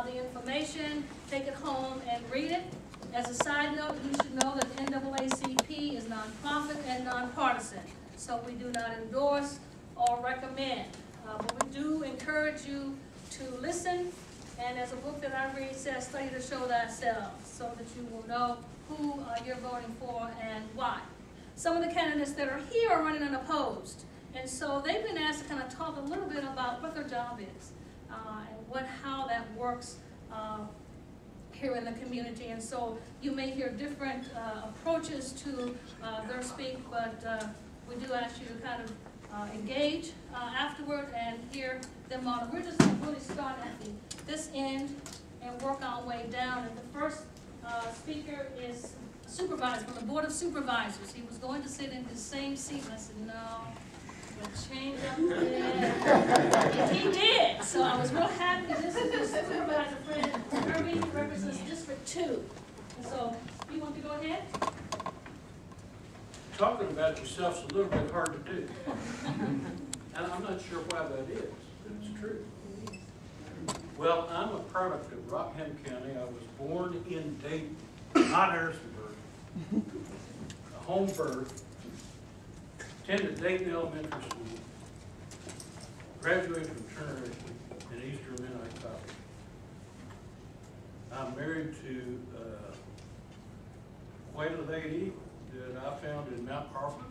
the information, take it home and read it. As a side note, you should know that the NAACP is nonprofit and nonpartisan, so we do not endorse or recommend. But we do encourage you to listen, and as a book that I read says, study to show thyself, so that you will know who you're voting for and why. Some of the candidates that are here are running unopposed, and so they've been asked to kind of talk a little bit about what their job is and how that works here in the community. And so you may hear different approaches to their speak, but we do ask you to kind of engage afterward and hear them on. We're just going to really start at this end and work our way down. And the first speaker is a supervisor from the Board of Supervisors. He was going to sit in his same seat, and I said, no, we'll change up there. He did. So I was real happy that this is the supervisor friend. Herbie represents District 2. And so, you want to go ahead? Talking about yourself's a little bit hard to do. And I'm not sure why that is, but it's true. Well, I'm a product of Rockham County. I was born in Dayton, not Harrisonburg. A home birth. Attended Dayton Elementary School. Graduated from Turner and Eastern Mennonite College. I'm married to quite a lady that I found in Mount Carmel.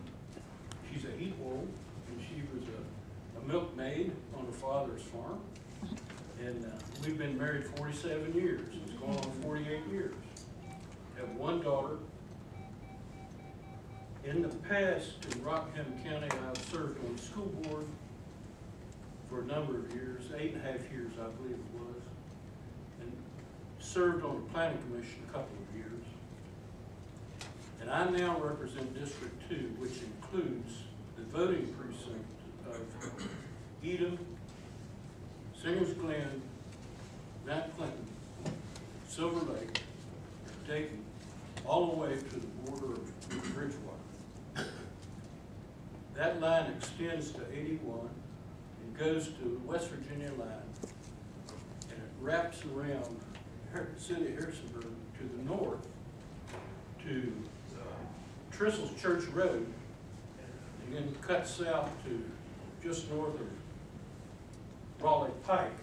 She's a heat wolf, and she was a milkmaid on her father's farm. And we've been married 47 years. It's going on 48 years. Have one daughter. In the past, in Rockham County, I've served on the school board for a number of years, 8.5 years, I believe it was, and served on the planning commission a couple of years. And I now represent District 2, which includes the voting precinct of Edom, Singers Glen, Mount Clinton, Silver Lake, Dayton, all the way to the border of Bridgewater. That line extends to 81 and goes to the West Virginia line, and it wraps around the city of Harrisonburg to the north to Trissell's Church Road, and then cuts south to just north of Raleigh Pike,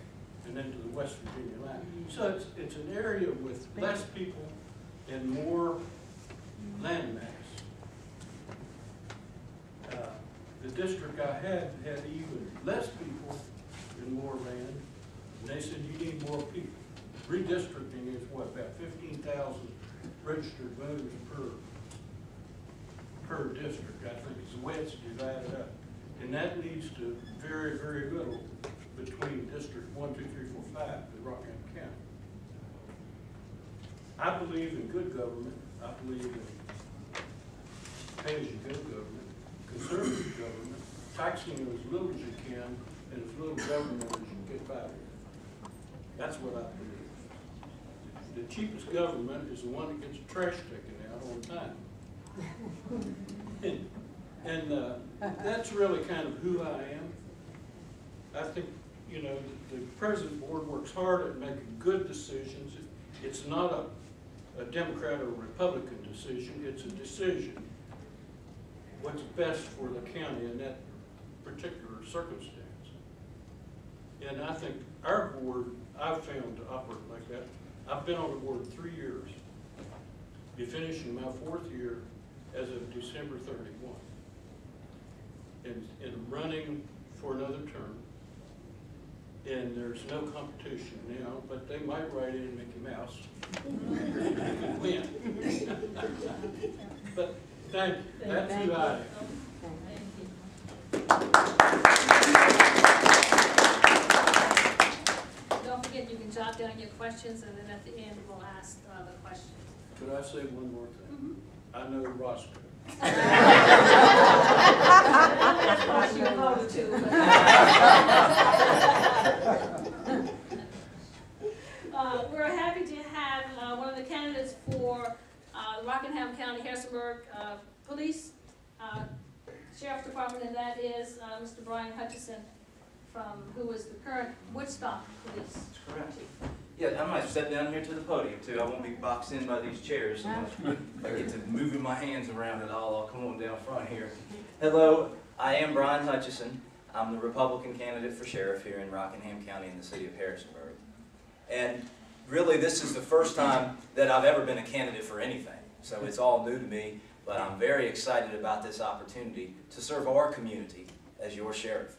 and then to the West Virginia line. So it's an area with less people and more land mass. The district I had even less people and more land, and they said you need more people. Redistricting is what, about 15,000 registered voters per district, I think is the way it's divided up. And that leads to very, very little between District 1, 2, 3, 4, 5 in Rockham County. I believe in good government. I believe in pay-as-you-go government, conservative government, taxing as little as you can, and as little government as you can get by with. That's what I believe. The cheapest government is the one that gets the trash taken out on time. And that's really kind of who I am. I think, you know, the President Board works hard at making good decisions. It's not a Democrat or Republican decision. It's a decision what's best for the county in that particular circumstance. And I think our board, I've found to operate like that. I've been on the board 3 years. Be finishing my 4th year as of December 31. And running for another term. And there's no competition now, but they might write in Mickey Mouse and win. But thank you. That's who I am. Don't forget, you can jot down your questions, and then at the end we'll ask the questions. Could I say one more thing? I know Roscoe. We're happy to have one of the candidates for the Rockingham County Harrisonburg Police Sheriff's Department, and that is Mr. Brian Hutchison, who is the current Woodstock Police. That's correct. Yeah, I might step down here to the podium too. I won't be boxed in by these chairs. So much. I get to moving my hands around at all. I'll come on down front here. Hello, I am Brian Hutchison. I'm the Republican candidate for sheriff here in Rockingham County in the city of Harrisonburg. And really, this is the first time that I've ever been a candidate for anything. So it's all new to me, but I'm very excited about this opportunity to serve our community as your sheriff.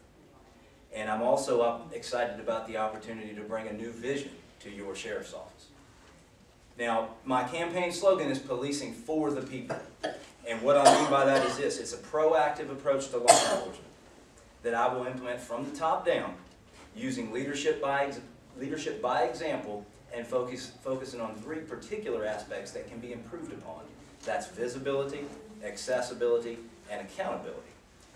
And I'm also excited about the opportunity to bring a new vision to your sheriff's office. Now, my campaign slogan is policing for the people. And what I mean by that is this: it's a proactive approach to law enforcement that I will implement from the top down, using leadership by example, and focusing on 3 particular aspects that can be improved upon. That's visibility, accessibility, and accountability.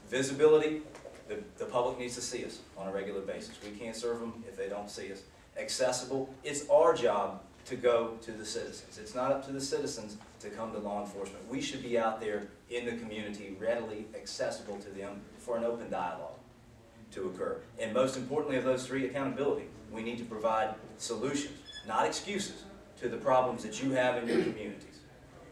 Visibility, the public needs to see us on a regular basis. We can't serve them if they don't see us. Accessible, it's our job to go to the citizens. It's not up to the citizens to come to law enforcement. We should be out there in the community, readily accessible to them for an open dialogue to occur. And most importantly of those 3, accountability. We need to provide solutions, not excuses, to the problems that you have in your communities.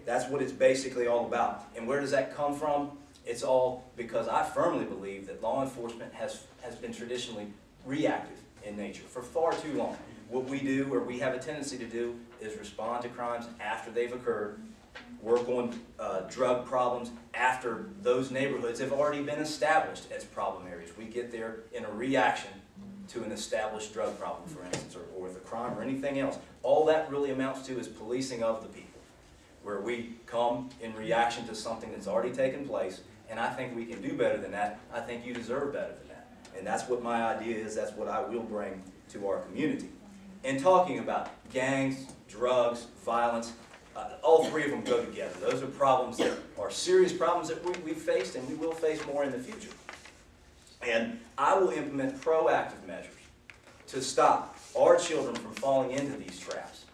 That's what it's basically all about. And where does that come from? It's all because I firmly believe that law enforcement has been traditionally reactive in nature for far too long. What we do, or we have a tendency to do, is respond to crimes after they've occurred, work on drug problems after those neighborhoods have already been established as problem areas. We get there in a reaction to an established drug problem, for instance, or with a crime or anything else. All that really amounts to is policing of the people, where we come in reaction to something that's already taken place, and I think we can do better than that. I think you deserve better than that. And that's what my idea is. That's what I will bring to our community. And talking about gangs, drugs, violence, all 3 of them go together. Those are problems that are serious problems that we've faced and we will face more in the future. And I will implement proactive measures to stop our children from falling into these traps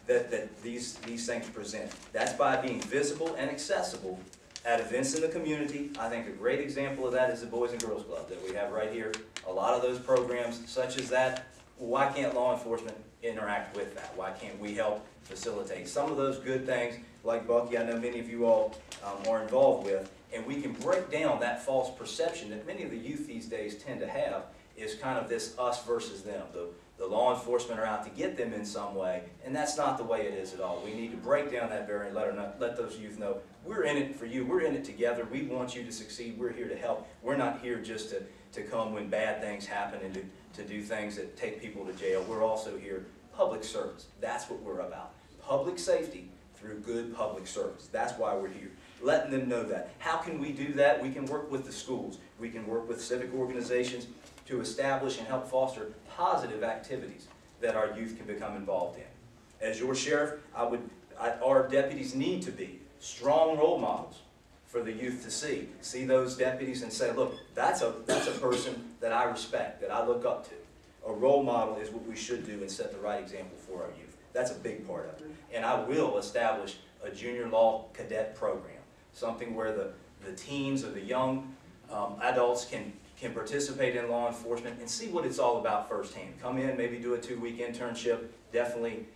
that these things present. That's by being visible and accessible at events in the community. I think a great example of that is the Boys and Girls Club that we have right here. A lot of those programs such as that, why can't law enforcement interact with that? Why can't we help facilitate some of those good things, like Bucky, I know many of you all are involved with, and we can break down that false perception that many of the youth these days tend to have, is kind of this us versus them. The law enforcement are out to get them in some way, and that's not the way it is at all. We need to break down that barrier and let those youth know, we're in it for you, we're in it together, we want you to succeed, we're here to help. We're not here just to come when bad things happen and to do things that take people to jail. We're also here, public service. That's what we're about. Public safety through good public service. That's why we're here. Letting them know that. How can we do that? We can work with the schools. We can work with civic organizations to establish and help foster positive activities that our youth can become involved in. As your sheriff, our deputies need to be strong role models for the youth to see. See those deputies and say, look, that's a person that I respect, that I look up to. A role model is what we should do and set the right example for our youth. That's a big part of it. And I will establish a junior law cadet program, something where the teens or the young adults can participate in law enforcement and see what it's all about firsthand. Come in, maybe do a 2-week internship, definitely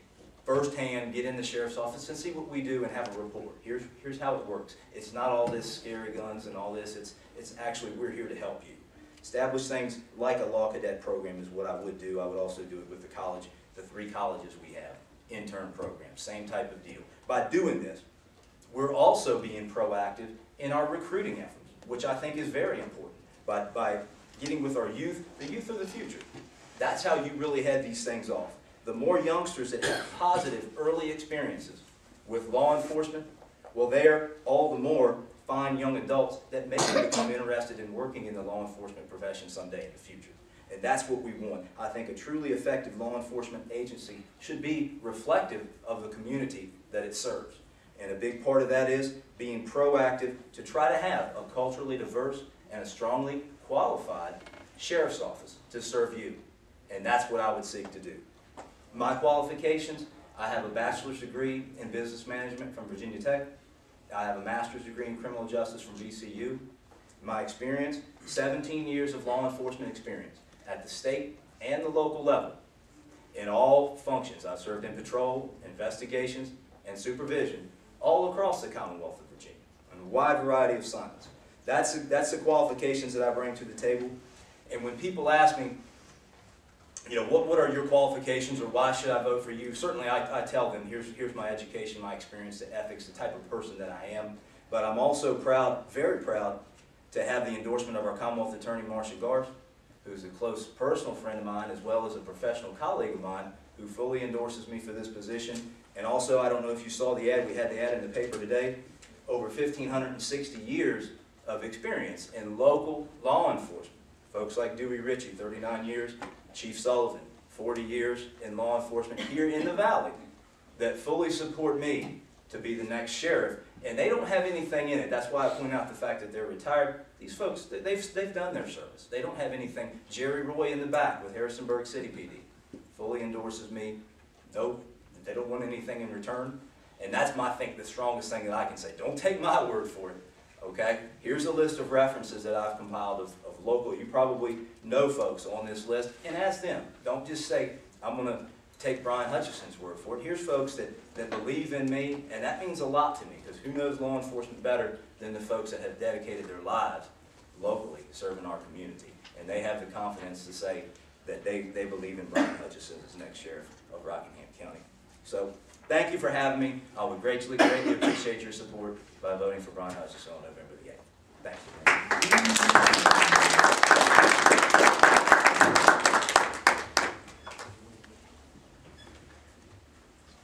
firsthand get in the sheriff's office and see what we do and have a report. Here's how it works. It's not all this scary guns and all this. It's actually, we're here to help you. Establish things like a law cadet program is what I would do. I would also do it with the college, the 3 colleges we have, intern programs, same type of deal. By doing this, we're also being proactive in our recruiting efforts, which I think is very important. By getting with our youth, the youth of the future. That's how you really head these things off. The more youngsters that have positive early experiences with law enforcement, well, they're all the more fine young adults that may become interested in working in the law enforcement profession someday in the future. And that's what we want. I think a truly effective law enforcement agency should be reflective of the community that it serves. And a big part of that is being proactive to try to have a culturally diverse and a strongly qualified sheriff's office to serve you. And that's what I would seek to do. My qualifications, I have a bachelor's degree in business management from Virginia Tech. I have a master's degree in criminal justice from VCU. My experience, 17 years of law enforcement experience at the state and the local level in all functions. I've served in patrol, investigations, and supervision all across the Commonwealth of Virginia on a wide variety of assignments. That's the qualifications that I bring to the table. And when people ask me, you know, what are your qualifications or why should I vote for you? Certainly I tell them, here's my education, my experience, the ethics, the type of person that I am. But I'm also proud, very proud, to have the endorsement of our Commonwealth Attorney, Marcia Garth, who's a close personal friend of mine as well as a professional colleague of mine, who fully endorses me for this position. And also, I don't know if you saw the ad, we had the ad in the paper today, over 1,560 years of experience in local law enforcement. Folks like Dewey Ritchie, 39 years, Chief Sullivan, 40 years in law enforcement here in the Valley, that fully support me to be the next sheriff. And they don't have anything in it. That's why I point out the fact that they're retired. These folks, they've done their service. They don't have anything. Jerry Roy in the back with Harrisonburg City PD fully endorses me. Nope, they don't want anything in return. And that's, I think, the strongest thing that I can say. Don't take my word for it, okay? Here's a list of references that I've compiled of local. You probably know folks on this list, and ask them. Don't just say, I'm going to take Brian Hutchison's word for it. Here's folks that believe in me, and that means a lot to me, because who knows law enforcement better than the folks that have dedicated their lives locally serving our community. And they have the confidence to say that they believe in Brian Hutchison as next sheriff of Rockingham County. So thank you for having me. I would greatly appreciate your support by voting for Brian Hutchison on November the 8th. Thank you.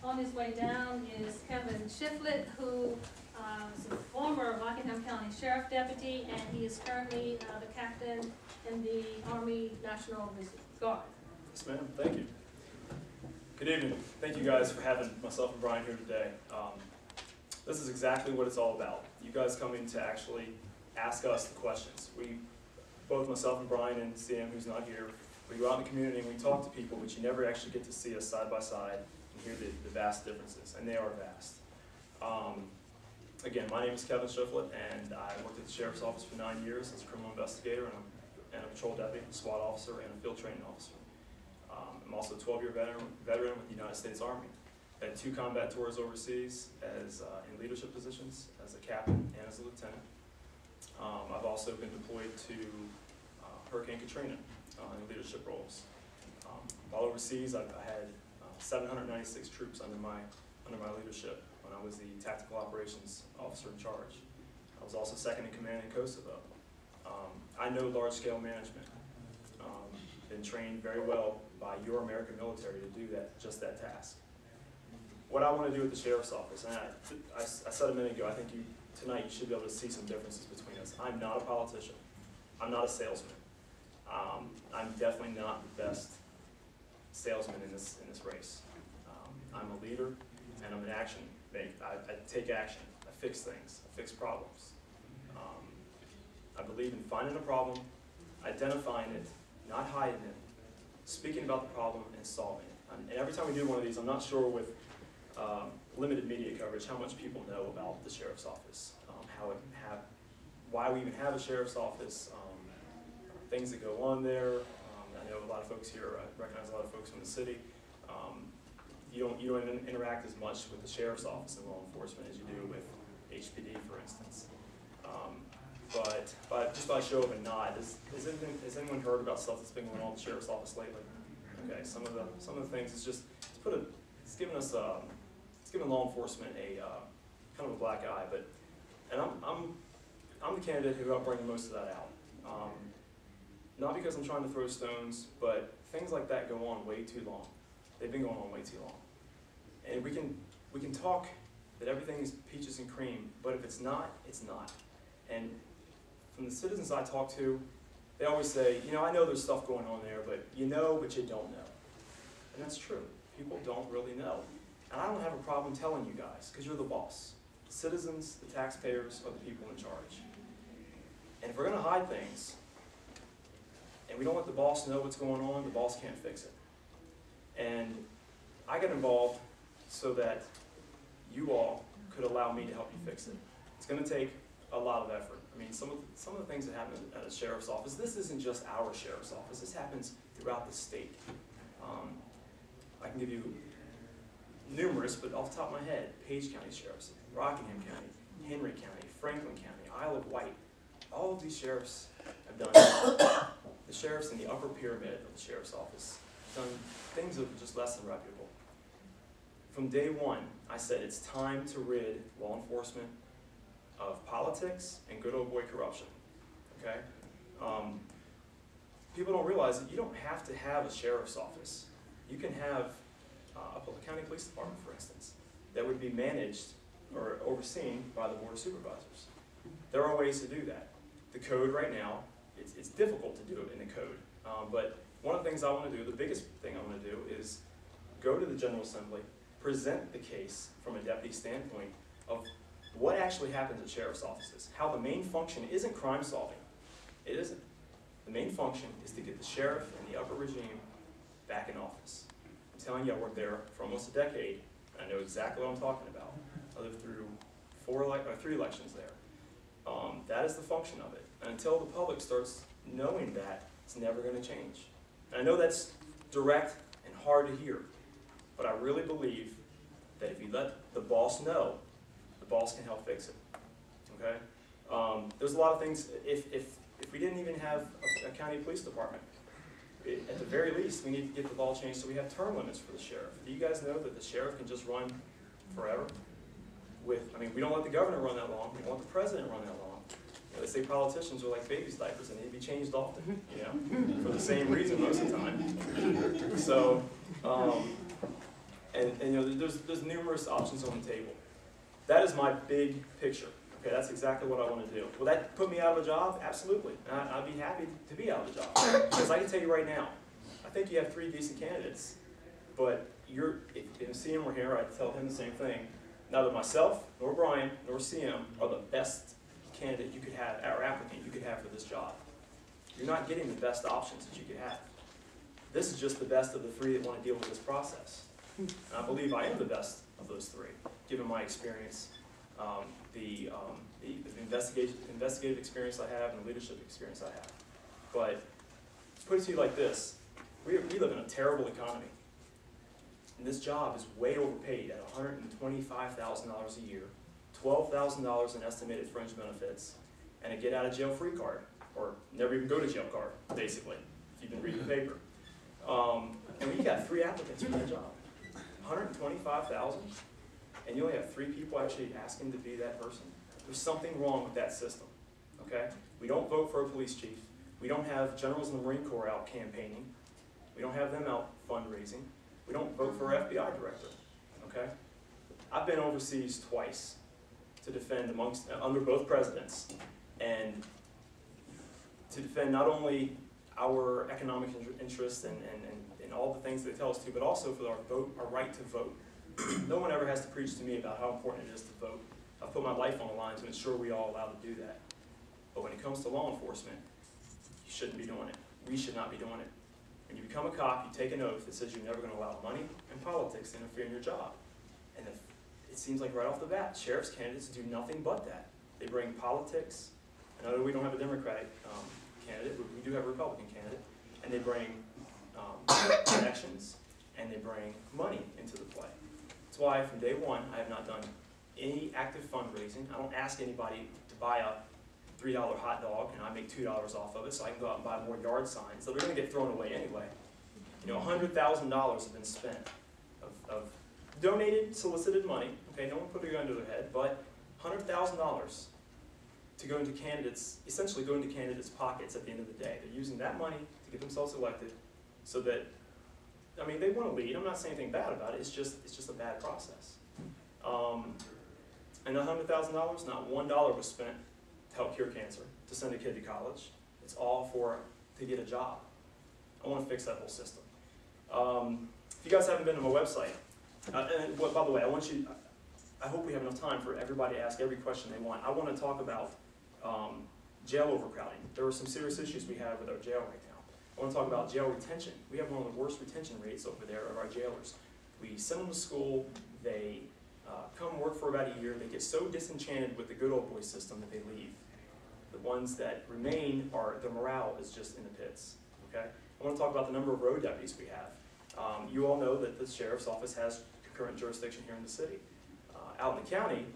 On his way down is Kevin Shiflett, who is a former Rockingham County Sheriff Deputy, and he is currently the captain in the Army National Guard. Yes, ma'am. Thank you. Good evening. Thank you guys for having myself and Brian here today. This is exactly what it's all about. You guys coming to actually ask us the questions. Both myself and Brian and Sam, who's not here, we go out in the community and we talk to people, but you never actually get to see us side by side and hear the vast differences, and they are vast. Again, my name is Kevin Shiflett, and I worked at the Sheriff's Office for 9 years as a criminal investigator and a patrol deputy, a SWAT officer, and a field training officer. I'm also a 12-year veteran with the United States Army. I had 2 combat tours overseas as in leadership positions, as a captain and as a lieutenant. I've also been deployed to Hurricane Katrina in leadership roles. While overseas, I had 796 troops under my leadership when I was the tactical operations officer in charge. I was also second in command in Kosovo. I know large-scale management. Been trained very well by your American military to do just that task. What I want to do with the Sheriff's Office, and I said a minute ago, I think tonight you should be able to see some differences between us. I'm not a politician. I'm not a salesman. I'm definitely not the best salesman in this race. I'm a leader, and I'm an action maker. I take action. I fix things. I fix problems. I believe in finding a problem, identifying it, not hiding it, speaking about the problem, and solving it. And every time we do one of these, I'm not sure with limited media coverage how much people know about the Sheriff's Office, why we even have a Sheriff's Office, things that go on there. I know a lot of folks here, I recognize a lot of folks from the city. You don't interact as much with the Sheriff's Office in law enforcement as you do with HPD, for instance. But just by show of a nod, has anyone heard about stuff that's been going on in the Sheriff's Office lately? Okay, some of the things it's giving law enforcement a kind of a black eye. And I'm the candidate who helped bring most of that out. Not because I'm trying to throw stones, but things like that go on way too long. They've been going on way too long. And we can talk that everything is peaches and cream, but if it's not, it's not. And from the citizens I talk to, they always say, I know there's stuff going on there, but you know, but you don't know. And that's true. People don't really know. And I don't have a problem telling you guys, because you're the boss. The citizens, the taxpayers, are the people in charge. And if we're going to hide things, and we don't let the boss know what's going on, the boss can't fix it. And I got involved so that you all could allow me to help you fix it. It's going to take a lot of effort. I mean, some of the things that happen at a sheriff's office, this isn't just our sheriff's office. This happens throughout the state. can give you numerous, but off the top of my head, Page County Sheriffs, Rockingham County, Henry County, Franklin County, Isle of Wight. All of these sheriffs have done that. The sheriffs in the upper pyramid of the sheriff's office have done things that are just less than reputable. From day one, I said it's time to rid law enforcement of politics and good old boy corruption, okay? People don't realize that you don't have to have a sheriff's office. You can have a county police department, for instance, that would be managed or overseen by the Board of Supervisors. There are ways to do that. The code right now, it's difficult to do it in the code, but one of the things I want to do, the biggest thing I want to do is go to the General Assembly, present the case from a deputy standpoint of what actually happens at sheriff's offices, how the main function isn't crime solving. It isn't. The main function is to get the sheriff and the upper regime back in office. I'm telling you, I worked there for almost a decade, and I know exactly what I'm talking about. I lived through 3 elections there. That is the function of it. And until the public starts knowing that, it's never going to change. And I know that's direct and hard to hear, but I really believe that if you let the boss know, the boss can help fix it. Okay? There's a lot of things. If we didn't even have a county police department, at the very least, we need to get the law changed so we have term limits for the sheriff. Do you guys know that the sheriff can just run forever? I mean, we don't let the governor run that long. We don't let the president run that long. You know, they say politicians are like baby's diapers and they need to be changed often, you know, for the same reason most of the time. So, and you know, there's numerous options on the table. That is my big picture. Okay, that's exactly what I want to do. Will that put me out of a job? Absolutely. I'd be happy to be out of a job. Because I can tell you right now, I think you have 3 decent candidates, but if CM were here, I'd tell him the same thing. Neither myself, nor Brian, nor CM are the best candidate you could have, or applicant you could have for this job. You're not getting the best options that you could have. This is just the best of the 3 that want to deal with this process. And I believe I am the best of those 3, given my experience, the investigative experience I have and the leadership experience I have. But to put it to you like this, we live in a terrible economy. And this job is way overpaid at $125,000 a year, $12,000 in estimated fringe benefits, and a get-out-of-jail-free card, or never even go to jail card, basically, if you've been reading the paper. And we got 3 applicants for that job. $125,000, and you only have 3 people actually asking to be that person. There's something wrong with that system, okay? We don't vote for a police chief. We don't have generals in the Marine Corps out campaigning. We don't have them out fundraising. We don't vote for our FBI director, okay? I've been overseas twice to defend under both presidents, and to defend not only our economic interests and all the things they tell us to, but also for our right to vote. No one ever has to preach to me about how important it is to vote. I've put my life on the line to ensure we all allowed to do that. But when it comes to law enforcement, you shouldn't be doing it. We should not be doing it. When you become a cop, you take an oath that says you're never going to allow money and politics to interfere in your job. And it seems like right off the bat, sheriff's candidates do nothing but that. They bring politics. I know we don't have a Democratic candidate, but we do have a Republican candidate. And they bring connections, and they bring money into the play. That's why from day one, I have not done any active fundraising. I don't ask anybody to buy a $3 hot dog and I make $2 off of it so I can go out and buy more yard signs. So they're going to get thrown away anyway. You know, $100,000 has been spent of donated, solicited money. Okay, no one put a gun to their head, but $100,000 to go into candidates, essentially go into candidates' pockets at the end of the day. They're using that money to get themselves elected so that, I mean, they want to lead. I'm not saying anything bad about it. It's just a bad process. And the $100,000, not $1 was spent to help cure cancer, to send a kid to college. It's all to get a job. I want to fix that whole system. If you guys haven't been to my website, and by the way, I hope we have enough time for everybody to ask every question they want. I want to talk about jail overcrowding. There are some serious issues we have with our jail right now. I want to talk about jail retention. We have one of the worst retention rates over there of our jailers. We send them to school, they come work for about a year, they get so disenchanted with the good old boy system that they leave. The ones that remain, their morale is just in the pits, okay? I want to talk about the number of road deputies we have. You all know that the sheriff's office has concurrent jurisdiction here in the city. Out in the county,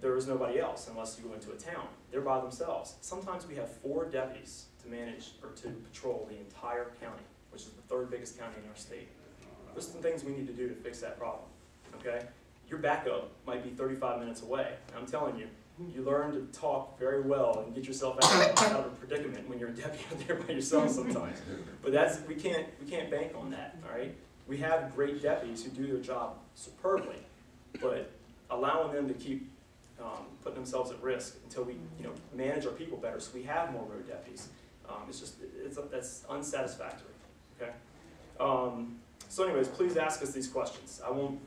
there is nobody else unless you go into a town. They're by themselves. Sometimes we have 4 deputies to manage or to patrol the entire county, which is the 3rd biggest county in our state. There's some things we need to do to fix that problem, okay? Your backup might be 35 minutes away. I'm telling you, you learn to talk very well and get yourself out of a predicament when you're a deputy out there by yourself sometimes. But we can't bank on that, all right? We have great deputies who do their job superbly, but allowing them to keep putting themselves at risk until we manage our people better so we have more road deputies, that's unsatisfactory, okay? So anyways, please ask us these questions. I won't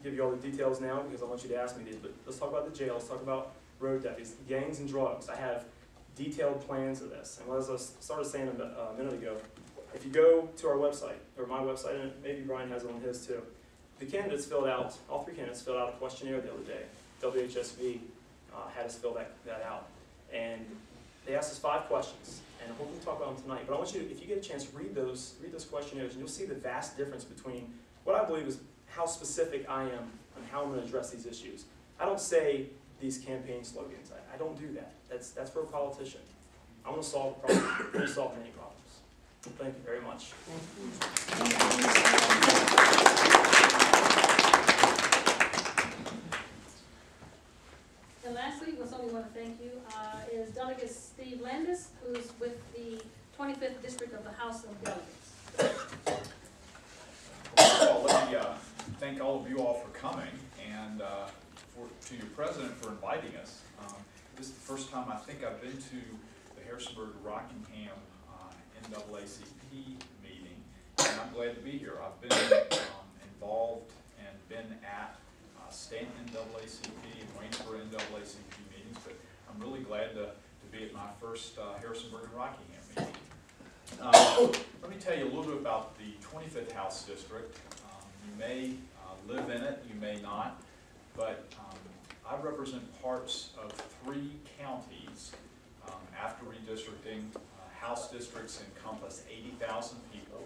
give you all the details now because I want you to ask me these, but let's talk about the jail, let's talk about road deputies, gangs and drugs. I have detailed plans of this, and as I started saying a minute ago, if you go to our website, or my website, and maybe Brian has it on his too, the candidates filled out, all 3 candidates filled out a questionnaire the other day. WHSV had us fill that out, and they asked us 5 questions, and I hope we'll talk about them tonight, but I want you to, if you get a chance, read those questionnaires, and you'll see the vast difference between what I believe is how specific I am on how I'm going to address these issues. I don't say these campaign slogans. I don't do that. That's for a politician. I want to solve a problem. I want to solve many problems. Thank you very much. And lastly, we also want to thank you, is Delegate Steve Landis, who's with the 25th District of the House of Delegates. Well, let me thank all of you all for coming, and to your president for inviting us. This is the first time I think I've been to the Harrisonburg-Rockingham NAACP meeting, and I'm glad to be here. I've been involved and been at Stanton NAACP and Waynesboro NAACP meetings, but I'm really glad to be at my first Harrisonburg and Rockingham meeting. Let me tell you a little bit about the 25th House District. You may live in it, you may not, but I represent parts of 3 counties after redistricting. House districts encompass 80,000 people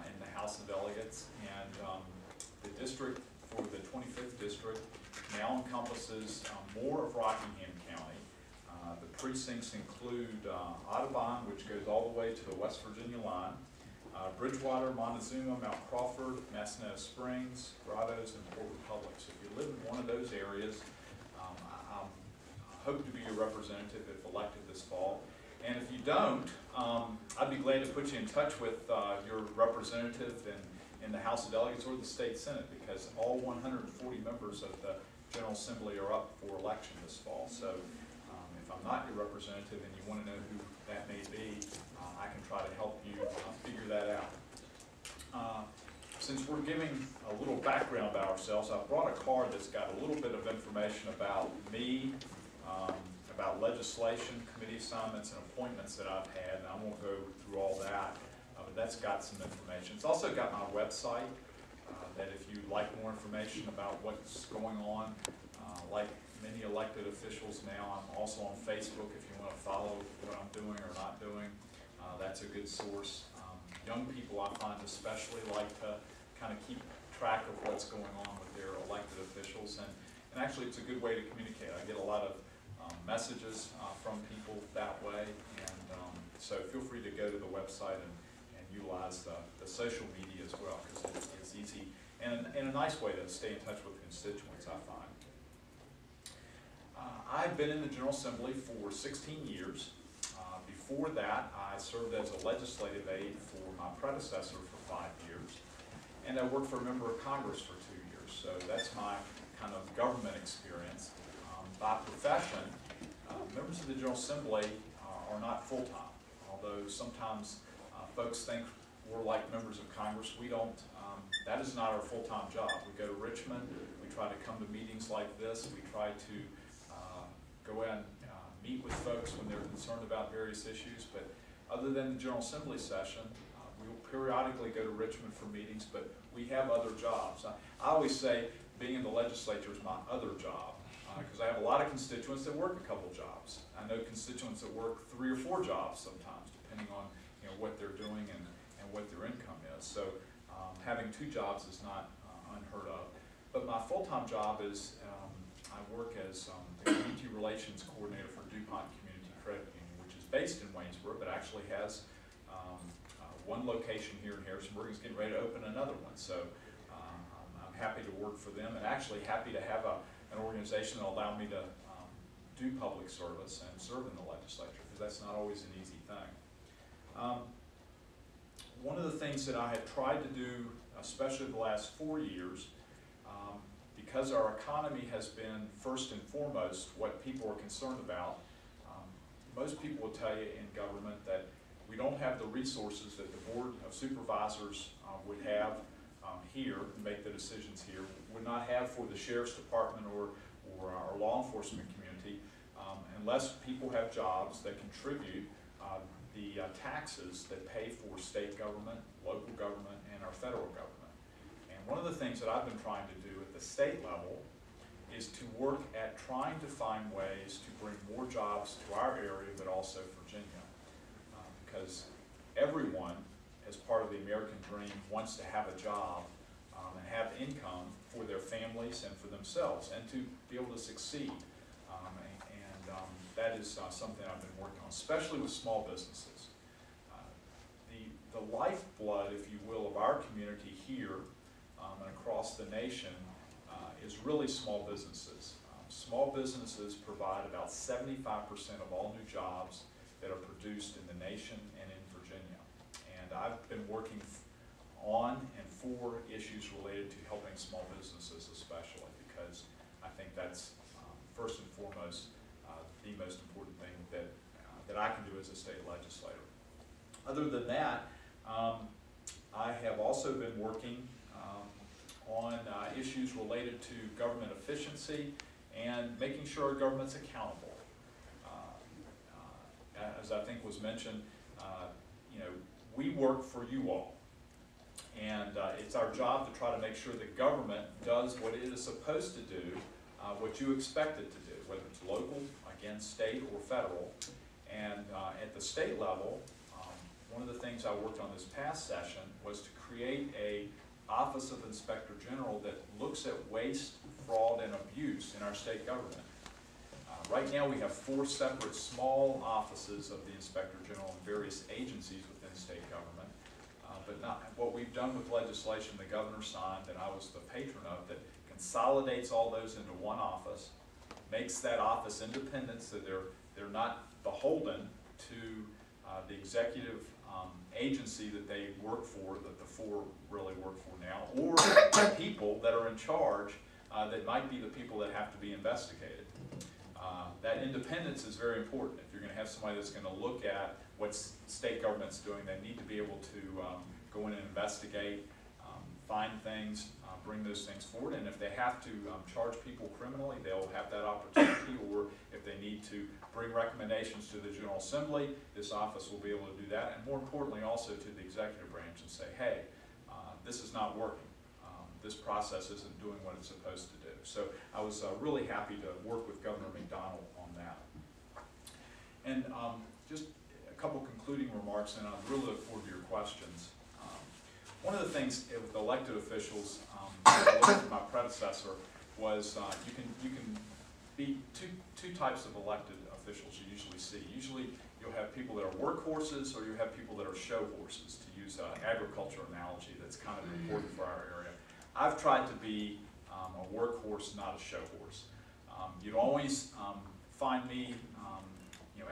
in the House of Delegates, and the district for the 25th District now encompasses more of Rockingham County. The precincts include Audubon, which goes all the way to the West Virginia line, Bridgewater, Montezuma, Mount Crawford, Massanutten Springs, Grottoes, and Port Republic. So if you live in one of those areas, I hope to be your representative if elected this fall. And if you don't, I'd be glad to put you in touch with your representative in the House of Delegates or the State Senate, because all 140 members of the General Assembly are up for election this fall. So if I'm not your representative and you want to know who that may be, I can try to help you figure that out. Since we're giving a little background about ourselves, I brought a card that's got a little bit of information about me, about legislation, committee assignments, and appointments that I've had, and I won't go through all that, but that's got some information. It's also got my website, that if you'd like more information about what's going on, like many elected officials now, I'm also on Facebook if you want to follow what I'm doing or not doing. That's a good source. Young people, I find, especially like to kind of keep track of what's going on with their elected officials, and actually it's a good way to communicate. I get a lot of messages from people that way, and so feel free to go to the website and utilize the social media as well, because it's easy and a nice way to stay in touch with constituents, I find. I've been in the General Assembly for 16 years. Before that, I served as a legislative aide for my predecessor for 5 years, and I worked for a member of Congress for 2 years, so that's my kind of government experience. By profession, members of the General Assembly are not full-time, although sometimes folks think we're like members of Congress. We don't. That is not our full-time job. We go to Richmond. We try to come to meetings like this. We try to go out and meet with folks when they're concerned about various issues. But other than the General Assembly session, we will periodically go to Richmond for meetings, but we have other jobs. I always say being in the legislature is my other job, because I have a lot of constituents that work a couple jobs. I know constituents that work 3 or 4 jobs sometimes, depending on what they're doing and what their income is. So having 2 jobs is not unheard of. But my full-time job is I work as the Community Relations Coordinator for DuPont Community Credit Union, which is based in Waynesboro, but actually has one location here in Harrisonburg. Is getting ready to open another one. So I'm happy to work for them, and actually happy to have an organization that will allow me to do public service and serve in the legislature, because that's not always an easy thing. One of the things that I have tried to do, especially the last 4 years, because our economy has been first and foremost what people are concerned about, most people will tell you in government that we don't have the resources that the Board of Supervisors would have here, make the decisions here, would not have for the Sheriff's Department or our law enforcement community, unless people have jobs that contribute the taxes that pay for state government, local government, and our federal government. And one of the things that I've been trying to do at the state level is to work at trying to find ways to bring more jobs to our area, but also Virginia. Because everyone, as part of the American dream, wants to have a job and have income for their families and for themselves, and to be able to succeed. That is something I've been working on, especially with small businesses. The lifeblood, if you will, of our community here and across the nation is really small businesses. Small businesses provide about 75% of all new jobs that are produced in the nation and in Virginia. And I've been working on and for issues related to helping small businesses especially, because I think that's first and foremost the most important thing that I can do as a state legislator. Other than that, I have also been working on issues related to government efficiency and making sure our government's accountable. As I think was mentioned, we work for you all. And it's our job to try to make sure the government does what it is supposed to do, what you expect it to do, whether it's local, again, state or federal. And at the state level, one of the things I worked on this past session was to create a Office of Inspector General that looks at waste, fraud, and abuse in our state government. Right now we have 4 separate small offices of the Inspector General in various agencies within state government. But what we've done with legislation the governor signed, and I was the patron of, that consolidates all those into one office, makes that office independent so they're not beholden to the executive agency that they work for, that the 4 really work for now, or the people that are in charge that might be the people that have to be investigated. That independence is very important. If you're going to have somebody that's going to look at what state government's doing, they need to be able to go in and investigate, find things, bring those things forward, and if they have to charge people criminally, they'll have that opportunity, or if they need to bring recommendations to the General Assembly, this office will be able to do that, and more importantly also to the executive branch and say, hey, this is not working. This process isn't doing what it's supposed to do. So I was really happy to work with Governor McDonald on that. And just a couple concluding remarks, and I really look forward to your questions. One of the things with elected officials, I learned from my predecessor, was you can be two types of elected officials you usually see. Usually you'll have people that are workhorses, or you have people that are show horses, to use an agriculture analogy that's kind of important for our area. I've tried to be a workhorse, not a show horse. You'd always find me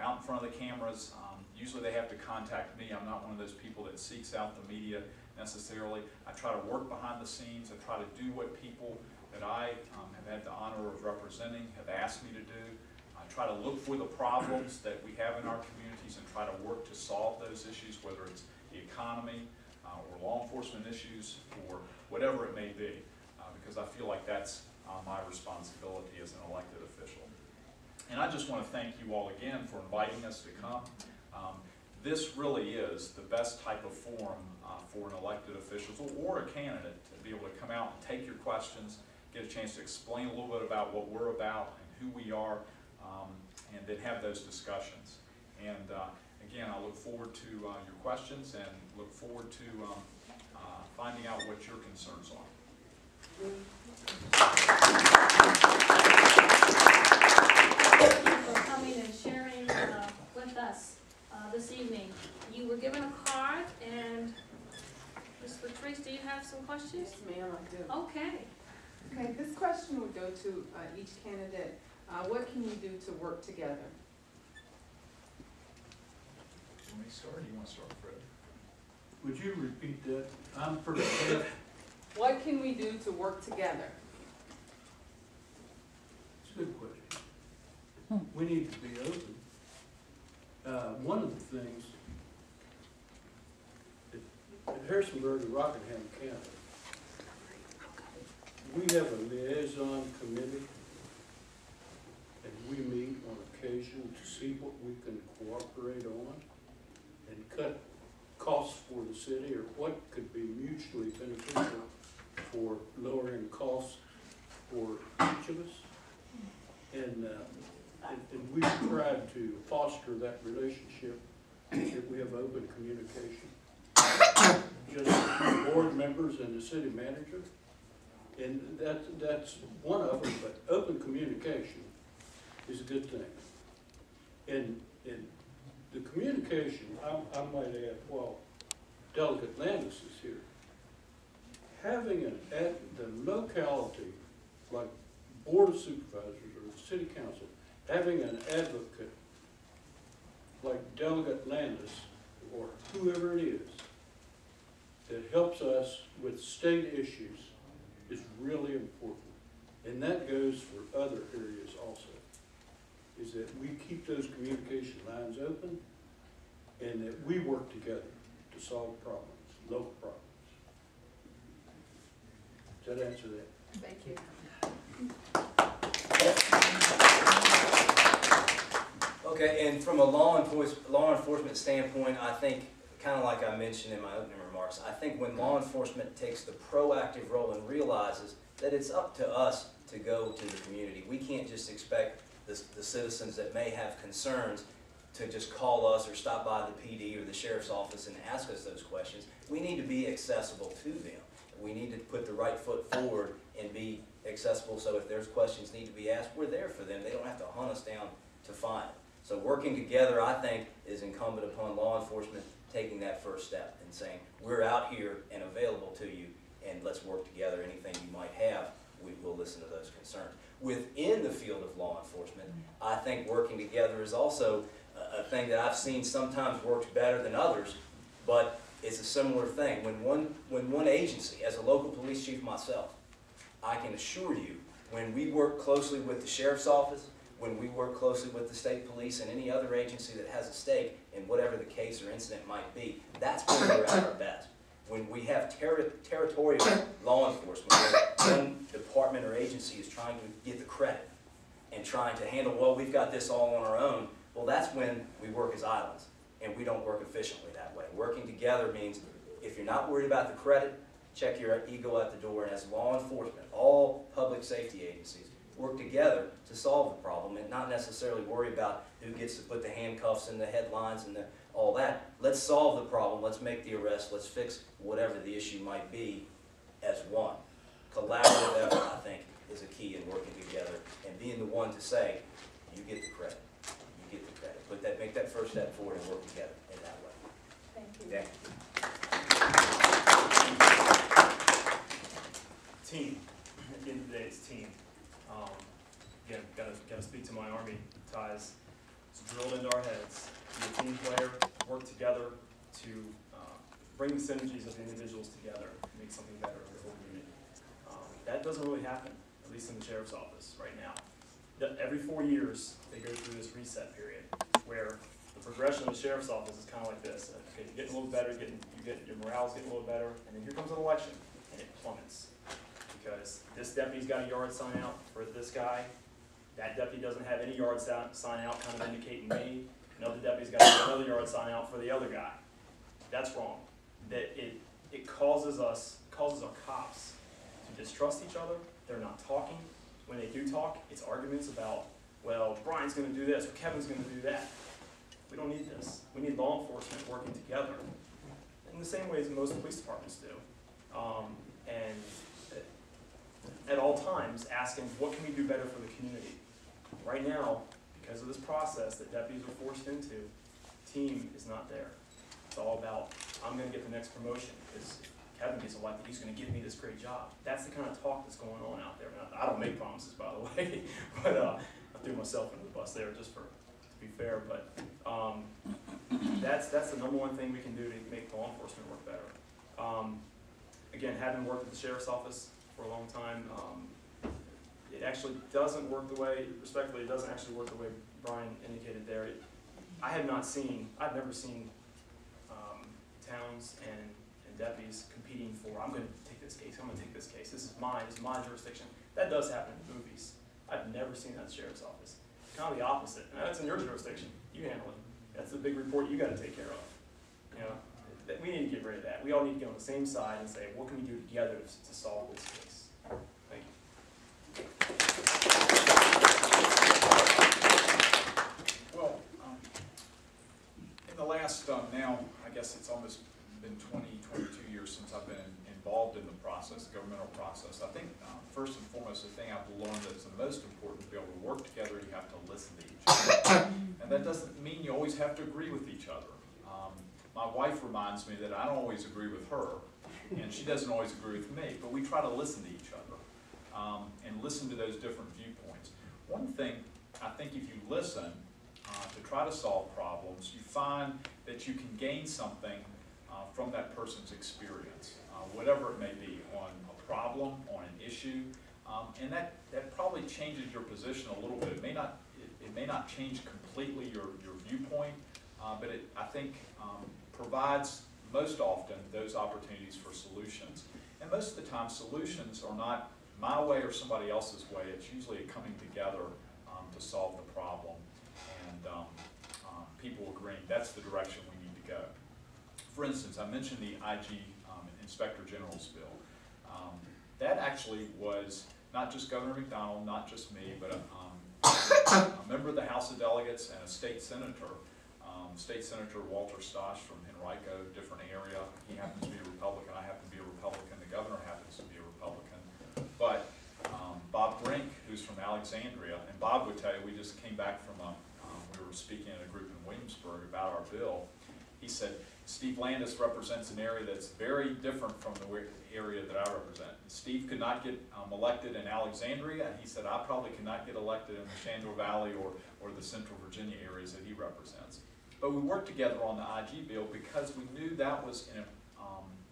out in front of the cameras. Usually they have to contact me. I'm not one of those people that seeks out the media necessarily. I try to work behind the scenes. I try to do what people that I have had the honor of representing have asked me to do. I try to look for the problems that we have in our communities and try to work to solve those issues, whether it's the economy or law enforcement issues or whatever it may be, because I feel like that's my responsibility as an elected official. And I just want to thank you all again for inviting us to come. This really is the best type of forum for an elected official or a candidate to be able to come out and take your questions, get a chance to explain a little bit about what we're about and who we are, and then have those discussions. And again, I look forward to your questions and look forward to finding out what your concerns are. Thank you for coming and sharing with us this evening. You were given a card, and Ms. Latrice, do you have some questions? Yes, ma'am, I do. Okay. Okay, this question would go to each candidate. What can you do to work together? You want me to start, or do you want to start, Fred? Would you repeat that? I'm pretty deaf. What can we do to work together? It's a good question. We need to be open. One of the things at Harrisonburg and Rockingham County, we have a liaison committee, and we meet on occasion to see what we can cooperate on and cut costs for the city, or what could be mutually beneficial for lowering costs for each of us. And we tried to foster that relationship, that we have open communication. Just the board members and the city manager. And that's one of them, but open communication is a good thing. And the communication, I might add, while Delegate Landis is here, having the locality, like Board of Supervisors or the City Council, having an advocate like Delegate Landis or whoever it is that helps us with state issues is really important. And that goes for other areas also, is that we keep those communication lines open and that we work together to solve problems, local problems. Does that answer that? Thank you. Okay, and from a law enforcement standpoint, I think, kind of like I mentioned in my opening remarks, I think when law enforcement takes the proactive role and realizes that it's up to us to go to the community. We can't just expect the citizens that may have concerns to just call us or stop by the PD or the sheriff's office and ask us those questions. We need to be accessible to them. We need to put the right foot forward and be accessible, so if there's questions need to be asked, we're there for them. They don't have to hunt us down to find them. So working together, I think, is incumbent upon law enforcement taking that first step and saying, we're out here and available to you, and let's work together. Anything you might have, we will listen to those concerns. Within the field of law enforcement, I think working together is also a thing that I've seen sometimes works better than others, but it's a similar thing. When one agency, as a local police chief myself, I can assure you, when we work closely with the sheriff's office, when we work closely with the state police and any other agency that has a stake in whatever the case or incident might be, that's when we're at our best. When we have territorial law enforcement, where one department or agency is trying to get the credit and trying to handle, well, we've got this all on our own, well, that's when we work as islands, and we don't work efficiently that way. Working together means if you're not worried about the credit, check your ego at the door, and as law enforcement, all public safety agencies work together to solve the problem and not necessarily worry about who gets to put the handcuffs and the headlines and all that. Let's solve the problem, let's make the arrest, let's fix whatever the issue might be as one. Collaborative effort, I think, is a key in working together and being the one to say, you get the credit, you get the credit. Make that first step forward and work together in that way. Thank you. Yeah. Team. At the end of the day, it's team. Again, gotta speak to my Army ties. It's drilled into our heads. Be a team player, work together to bring the synergies of the individuals together, make something better of the whole unit. That doesn't really happen, at least in the sheriff's office right now. Every 4 years, they go through this reset period where the progression of the sheriff's office is kind of like this. Okay, you're getting a little better, your morale's getting a little better, and then here comes an election, and it plummets. Because this deputy's got a yard sign out for this guy, that deputy doesn't have any yard sign out, kind of indicating me. Another deputy's got another yard sign out for the other guy. That's wrong. That it causes our cops to distrust each other. They're not talking. When they do talk, it's arguments about, well, Brian's going to do this or Kevin's going to do that. We don't need this. We need law enforcement working together in the same way as most police departments do. and at all times asking, what can we do better for the community? Right now, because of this process that deputies are forced into, team is not there. It's all about, I'm gonna get the next promotion, because Kevin gets elected, he's gonna give me this great job. That's the kind of talk that's going on out there. Now, I don't make promises, by the way, but I threw myself under the bus there just to be fair, but that's the number one thing we can do to make law enforcement work better. Again, having worked at the sheriff's office for a long time, it actually doesn't work the way, respectfully, it doesn't actually work the way Brian indicated there. I've never seen towns and deputies competing for, I'm going to take this case, I'm going to take this case, this is my jurisdiction. That does happen in movies. I've never seen that at the sheriff's office. It's kind of the opposite. Now, that's in your jurisdiction. You handle it. That's the big report you got to take care of. You know, we need to get rid of that. We all need to get on the same side and say, what can we do together to solve this case? Thank you. Well, in the last, now, I guess it's almost been 22 years since I've been involved in the process, the governmental process. I think, first and foremost, the thing I've learned that's the most important, to be able to work together, you have to listen to each other. And that doesn't mean you always have to agree with each other. My wife reminds me that I don't always agree with her, and she doesn't always agree with me, but we try to listen to each other and listen to those different viewpoints. One thing, I think if you listen to try to solve problems, you find that you can gain something from that person's experience, whatever it may be, on a problem, on an issue, and that probably changes your position a little bit. It may not change completely your viewpoint, but it, I think, provides most often those opportunities for solutions. And most of the time, solutions are not my way or somebody else's way. It's usually a coming together to solve the problem, and people agreeing that's the direction we need to go. For instance, I mentioned the IG Inspector General's bill. That actually was not just Governor McDonald, not just me, but a member of the House of Delegates and a state senator. State Senator Walter Stosh from Henrico, different area. He happens to be a Republican. I happen to be a Republican. The governor happens to be a Republican. But Bob Brink, who's from Alexandria, and Bob would tell you, we just came back from we were speaking in a group in Williamsburg about our bill. He said, Steve Landis represents an area that's very different from the area that I represent. Steve could not get elected in Alexandria, and he said, I probably could not get elected in the Shenandoah Valley or the Central Virginia areas that he represents. But we worked together on the IG bill because we knew that was an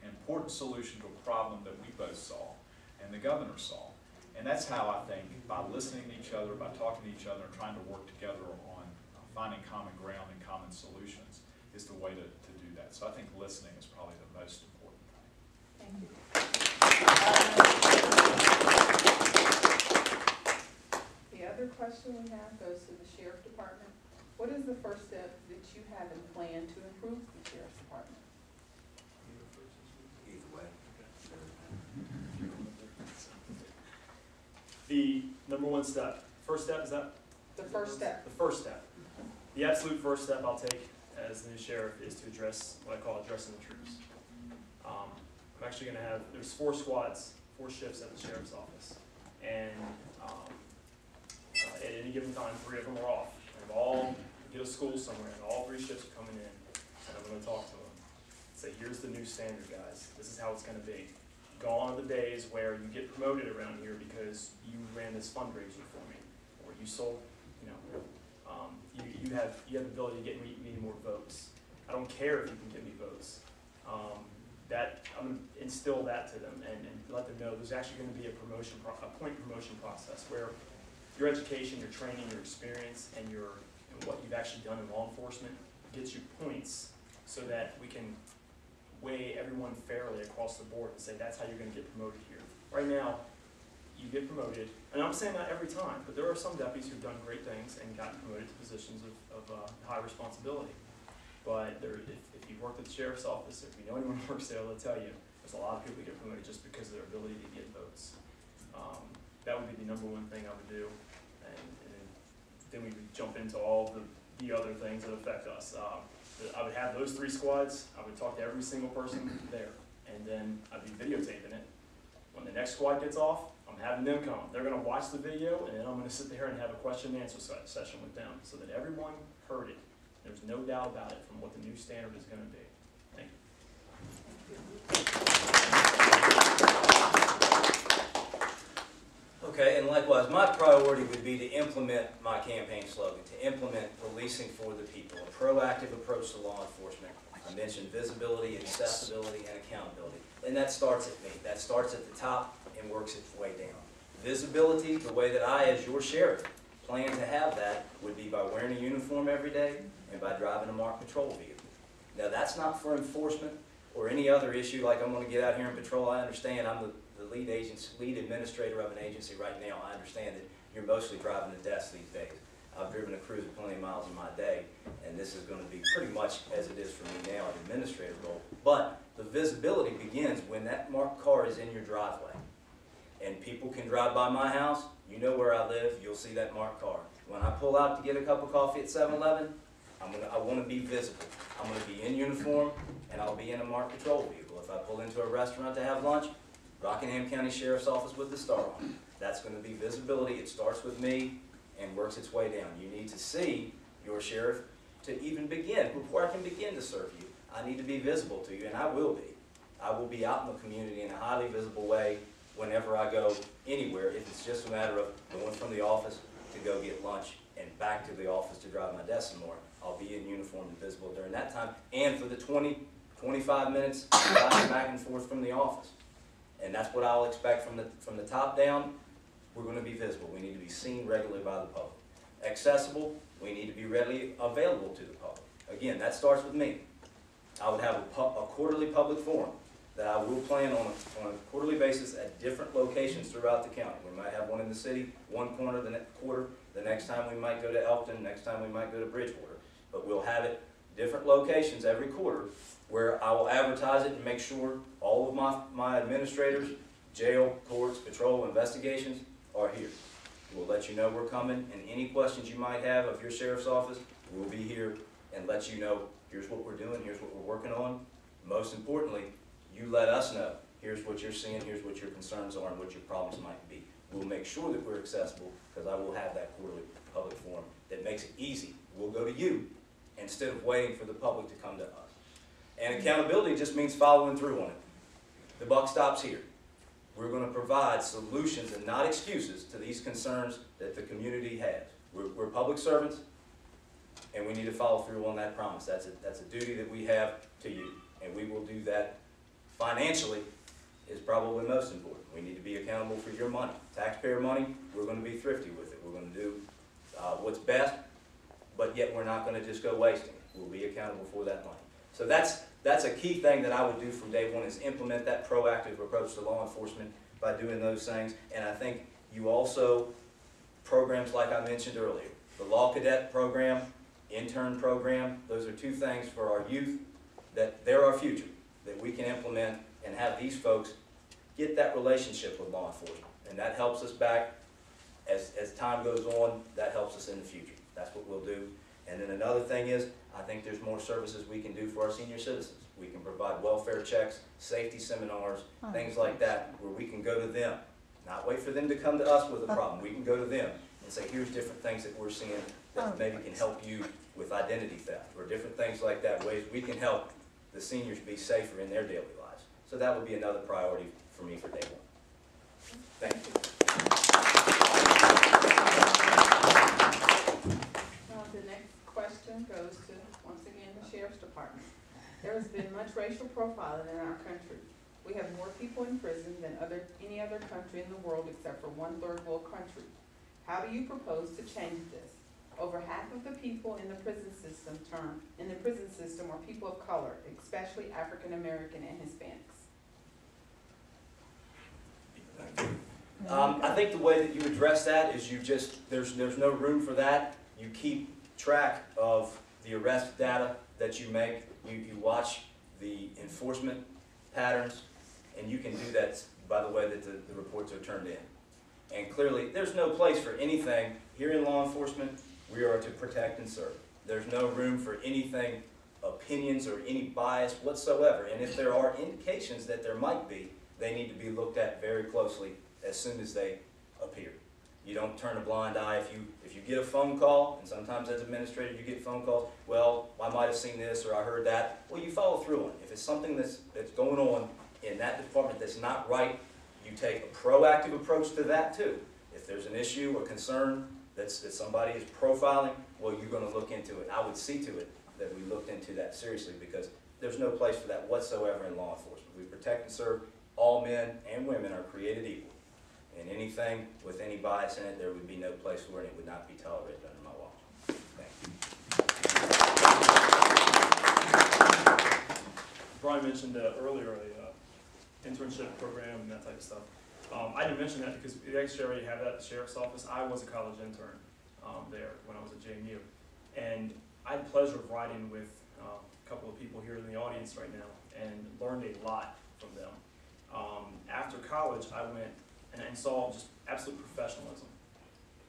important solution to a problem that we both saw and the governor saw. And that's how I think, by listening to each other, by talking to each other, and trying to work together on finding common ground and common solutions is the way to do that. So I think listening is probably the most important thing. Thank you. The other question we have goes to the Sheriff Department. What is the first step that you have in plan to improve the Sheriff's Department? The number one step, first step, is that? The first step. The first step. The absolute first step I'll take as the new sheriff is to address what I call addressing the troops. I'm actually going to have, there's 4 squads, 4 shifts at the sheriff's office. And at any given time, 3 of them are off. And all get a school somewhere, and all 3 shifts are coming in. And I'm going to talk to them. Say, here's the new standard, guys. This is how it's going to be. Gone are the days where you get promoted around here because you ran this fundraiser for me, or you sold, you have the ability to get me more votes. I don't care if you can get me votes. I'm going to instill that to them and let them know there's actually going to be a point promotion process where your education, your training, your experience, and what you've actually done in law enforcement gets you points so that we can weigh everyone fairly across the board and say that's how you're going to get promoted here. Right now, you get promoted, and I'm saying not every time, but there are some deputies who've done great things and gotten promoted to positions of high responsibility. But if you worked at the sheriff's office, if you know anyone who works there, they'll tell you there's a lot of people who get promoted just because of their ability to get votes. That would be the number one thing I would do, and then we would jump into all the other things that affect us. I would have those 3 squads. I would talk to every single person there and then I'd be videotaping it. When the next squad gets off, I'm having them come. They're gonna watch the video, and then I'm gonna sit there and have a question and answer session with them, so that everyone heard it. There's no doubt about it from what the new standard is gonna be. Thank you. Okay, and likewise, my priority would be to implement my campaign slogan, to implement policing for the people, a proactive approach to law enforcement. I mentioned visibility, accessibility, and accountability. And that starts at me. That starts at the top and works its way down. Visibility, the way that I, as your sheriff, plan to have that would be by wearing a uniform every day and by driving a marked patrol vehicle. Now, that's not for enforcement or any other issue like I'm going to get out here and patrol. I understand I'm the lead administrator of an agency right now. I understand that you're mostly driving to deaths these days. I've driven a cruiser plenty of miles in my day, and this is going to be pretty much as it is for me now, an administrative role. But the visibility begins when that marked car is in your driveway. And people can drive by my house, you know where I live, you'll see that marked car. When I pull out to get a cup of coffee at 7-Eleven, I want to be visible. I'm going to be in uniform, and I'll be in a marked patrol vehicle. If I pull into a restaurant to have lunch, Rockingham County Sheriff's Office with the star on it. That's going to be visibility. It starts with me and works its way down. You need to see your sheriff to even begin. Before I can begin to serve you, I need to be visible to you, and I will be. I will be out in the community in a highly visible way whenever I go anywhere, if it's just a matter of going from the office to go get lunch and back to the office to drive my desk some more. I'll be in uniform and visible during that time, and for the 20-25 minutes driving back and forth from the office. And that's what I'll expect from the top down. We're going to be visible. We need to be seen regularly by the public. Accessible, we need to be readily available to the public. Again, that starts with me. I would have a quarterly public forum that I will plan on a quarterly basis at different locations throughout the county. We might have one in the city, one corner, the next quarter. The next time we might go to Elkton, next time we might go to Bridgewater. But we'll have it different locations every quarter where I will advertise it and make sure all of my administrators, jail, courts, patrol, investigations are here. We'll let you know we're coming, and any questions you might have of your sheriff's office, we'll be here and let you know, here's what we're doing, here's what we're working on. Most importantly, you let us know, here's what you're seeing, here's what your concerns are, and what your problems might be. We'll make sure that we're accessible, because I will have that quarterly public forum that makes it easy. We'll go to you instead of waiting for the public to come to us. And accountability just means following through on it. The buck stops here. We're going to provide solutions and not excuses to these concerns that the community has. We're public servants, and we need to follow through on that promise. That's a duty that we have to you, and we will do that. Financially is probably most important. We need to be accountable for your money. Taxpayer money, we're going to be thrifty with it. We're going to do what's best, but yet we're not going to just go wasting it. We'll be accountable for that money. So that's a key thing that I would do from day one, is implement that proactive approach to law enforcement by doing those things. And I think you also, programs like I mentioned earlier, the Law Cadet program, intern program, those are two things for our youth that they're our future, that we can implement and have these folks get that relationship with law enforcement. And that helps us back as time goes on, that helps us in the future. That's what we'll do. And then another thing is, I think there's more services we can do for our senior citizens. We can provide welfare checks, safety seminars, things like that, where we can go to them. Not wait for them to come to us with a problem. We can go to them and say, here's different things that we're seeing that maybe can help you with identity theft, or different things like that, ways we can help the seniors be safer in their daily lives. So that would be another priority for me for day one. Thank you. The next question goes to, once again, the Sheriff's Department. There has been much racial profiling in our country. We have more people in prison than any other country in the world except for one third world country. How do you propose to change this? Over half of the people in the prison system are people of color, especially African American and Hispanics. I think the way that you address that is there's no room for that. You keep track of the arrest data that you make. You watch the enforcement patterns, and you can do that by the way that the reports are turned in. And clearly, there's no place for anything here in law enforcement. We are to protect and serve. There's no room for anything opinions or any bias whatsoever. And if there are indications that there might be, they need to be looked at very closely as soon as they appear. You don't turn a blind eye. If you get a phone call, and sometimes as administrator you get phone calls, well, I might have seen this or I heard that. Well, you follow through on it. If it's something that's going on in that department that's not right, you take a proactive approach to that too. If there's an issue or concern that somebody is profiling, well, you're going to look into it. I would see to it that we looked into that seriously, because there's no place for that whatsoever in law enforcement. We protect and serve. All men and women are created equal. And anything with any bias in it, there would be no place for it, and it would not be tolerated under my watch. Thank you. Brian mentioned earlier the internship program and that type of stuff. I didn't mention that because we actually already have that at the sheriff's office. I was a college intern there when I was at JMU. And I had the pleasure of riding with a couple of people here in the audience right now and learned a lot from them. After college, I went and saw just absolute professionalism.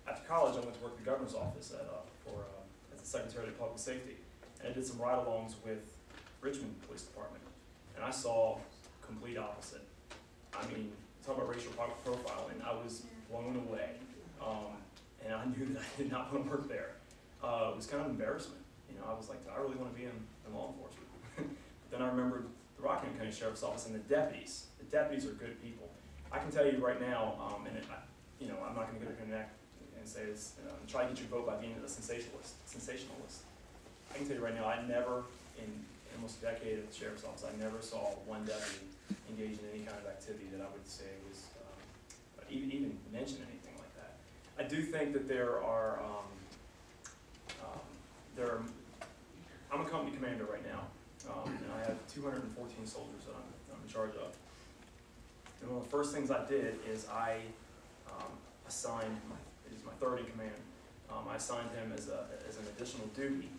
After college, I went to work at the governor's office as the Secretary of Public Safety. And I did some ride-alongs with Richmond Police Department. And I saw complete opposite. I mean, talk about racial profiling, I was blown away. And I knew that I did not want to work there. It was kind of an embarrassment. You know, I was like, I really want to be in law enforcement. Then I remembered the Rockingham County Sheriff's Office and the deputies. The deputies are good people. I can tell you right now, I'm not going to go here and say this, try to get your vote by being a sensationalist. I can tell you right now, I never, in almost a decade at the Sheriff's Office, I never saw one deputy engage in any kind of activity that I would say was, even mention anything like that. I do think that I'm a company commander right now, and I have 214 soldiers that I'm in charge of. And one of the first things I did is I assigned, it is my third in command, I assigned him as an additional duty.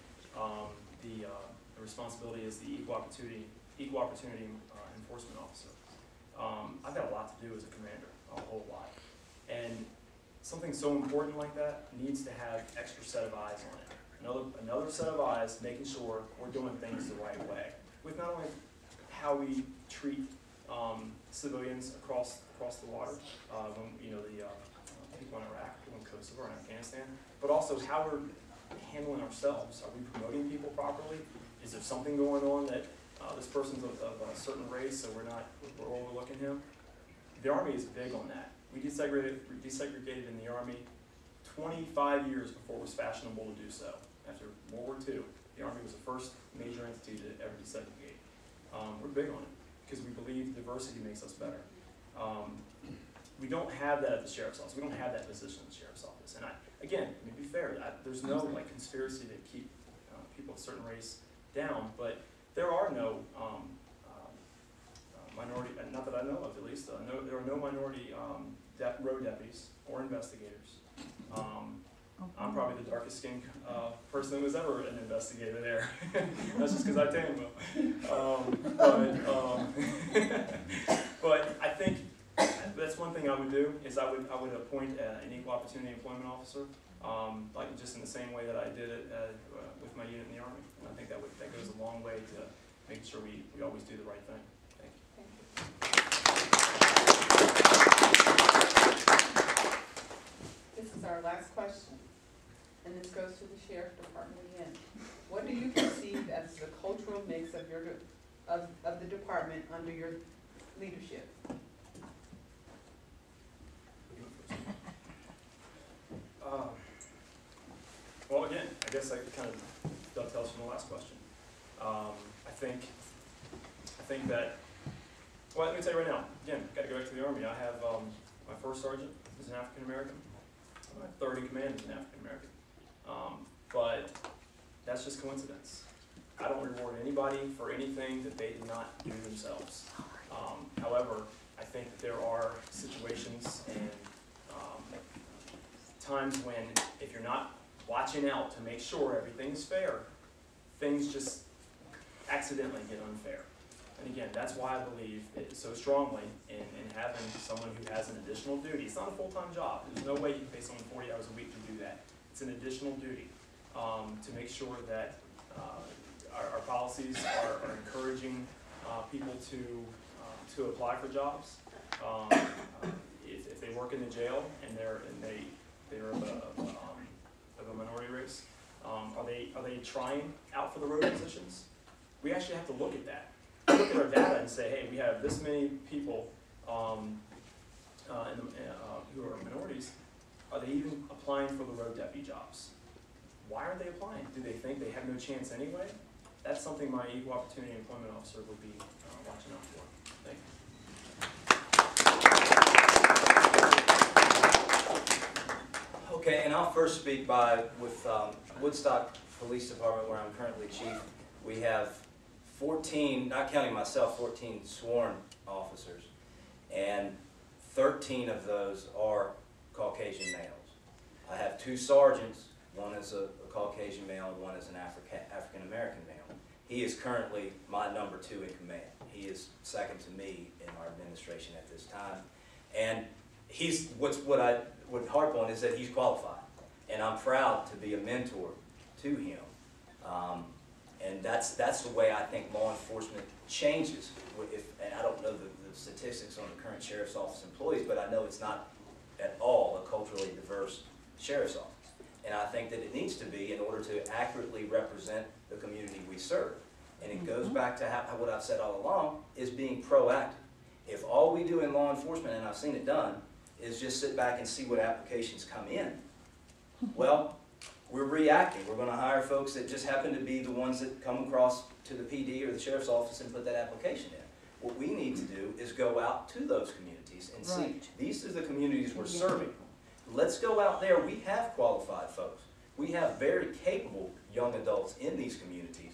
The responsibility is the equal opportunity enforcement officer. I've got a lot to do as a commander, a whole lot. And something so important like that needs to have extra set of eyes on it. Another set of eyes making sure we're doing things the right way, with not only how we treat civilians across the water, when the people in Iraq, in Kosovo, and Afghanistan, but also how we're handling ourselves. Are we promoting people properly? Is there something going on that this person's of a certain race, so we're overlooking him? The Army is big on that. We desegregated in the Army 25 years before it was fashionable to do so. After World War II, the Army was the first major entity to ever desegregate. We're big on it because we believe diversity makes us better. We don't have that at the Sheriff's Office. We don't have that position at the Sheriff's Office. And again, to be fair, there's no conspiracy to keep people of a certain race down, but there are no minority, not that I know of at least, there are no minority road deputies or investigators. I'm probably the darkest skinned person who was ever an investigator there. That's just because I tan well. But I think that's one thing I would do is I would appoint an equal opportunity employment officer, like just in the same way that I did it with my unit in the Army. And I think that goes a long way to making sure we always do the right thing. Thank you. This is our last question, and this goes to the Sheriff Department again. What do you perceive as the cultural mix of the department under your leadership? Well, again, I guess I kind of dovetails from the last question. I think that, well, let me tell you right now, again, got to go back to the Army. I have my first sergeant is an African American. My third in command is an African American. But that's just coincidence. I don't reward anybody for anything that they did not do themselves. However, I think that there are situations and times when if you're not watching out to make sure everything's fair, things just accidentally get unfair. And again, that's why I believe so strongly in having someone who has an additional duty. It's not a full-time job. There's no way you can pay someone 40 hours a week to do that. It's an additional duty to make sure that our policies are encouraging people to apply for jobs. If they work in the jail and they're of a minority race, are they trying out for the road positions? We actually have to look at that. Look at our data and say, hey, we have this many people who are minorities. Are they even applying for the road deputy jobs? Why are they applying? Do they think they have no chance anyway? That's something my equal opportunity employment officer would be watching out for. Thank you. Okay, and I'll first speak with Woodstock Police Department, where I'm currently chief. We have 14, not counting myself, 14 sworn officers, and 13 of those are Caucasian males. I have 2 sergeants. One is a Caucasian male and one is an African American male. He is currently my number 2 in command. He is second to me in our administration at this time. And he's, what I would harp on is that he's qualified. And I'm proud to be a mentor to him. And that's the way I think law enforcement changes. And I don't know the statistics on the current sheriff's office employees, but I know it's not at all a culturally diverse sheriff's office. And I think that it needs to be in order to accurately represent the community we serve. And it goes back to what I've said all along, is being proactive. If all we do in law enforcement, and I've seen it done, is just sit back and see what applications come in, well, we're reacting. We're going to hire folks that just happen to be the ones that come across to the PD or the sheriff's office and put that application in. What we need to do is go out to those communities and see, these are the communities we're serving. Let's go out there. We have qualified folks. We have very capable young adults in these communities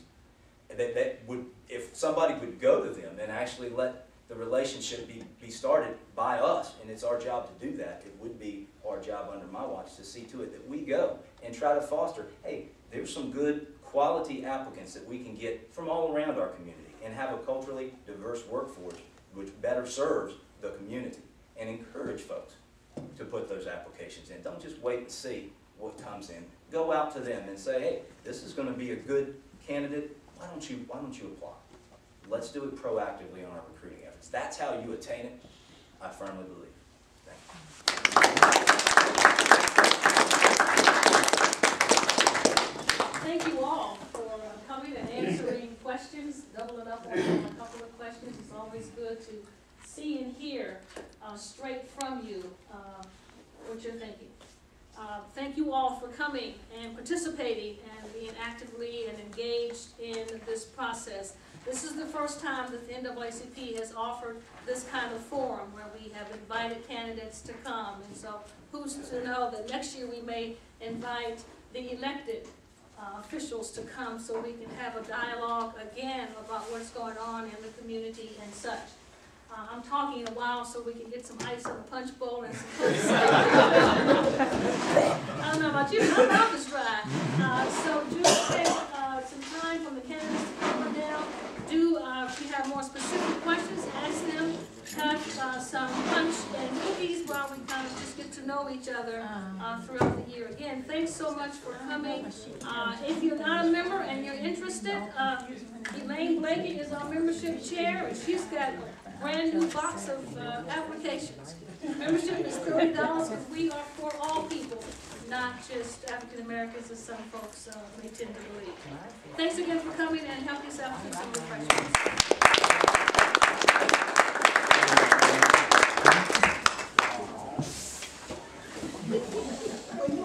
that would, if somebody would go to them and actually let the relationship be started by us, and it's our job to do that. It would be our job under my watch to see to it that we go and try to foster, hey, there's some good quality applicants that we can get from all around our community and have a culturally diverse workforce which better serves the community, and encourage folks to put those applications in. Don't just wait and see what comes in. Go out to them and say, hey, this is going to be a good candidate. Why don't you apply? Let's do it proactively on our recruiting efforts. That's how you attain it, I firmly believe. Thank you all for coming and answering questions, doubling up on a couple of questions. It's always good to see and hear straight from you what you're thinking. Thank you all for coming and participating and being actively and engaged in this process. This is the first time that the NAACP has offered this kind of forum where we have invited candidates to come. And so who's to know that next year we may invite the elected officials to come so we can have a dialogue again about what's going on in the community and such. I'm talking a while so we can get some ice in the punch bowl and some punch. I don't know about you, but my mouth is dry. So do take some time from the candidates to come down. If you have more specific questions, ask them. Have some punch and cookies while we kind of just get to know each other throughout the year. Again, thanks so much for coming. If you're not a member and you're interested, Elaine Blakey is our membership chair, and she's got a brand new box of applications. Membership is $30 because we are for all people, not just African Americans as some folks may tend to believe. Thanks again for coming, and help yourself to some refreshments. When you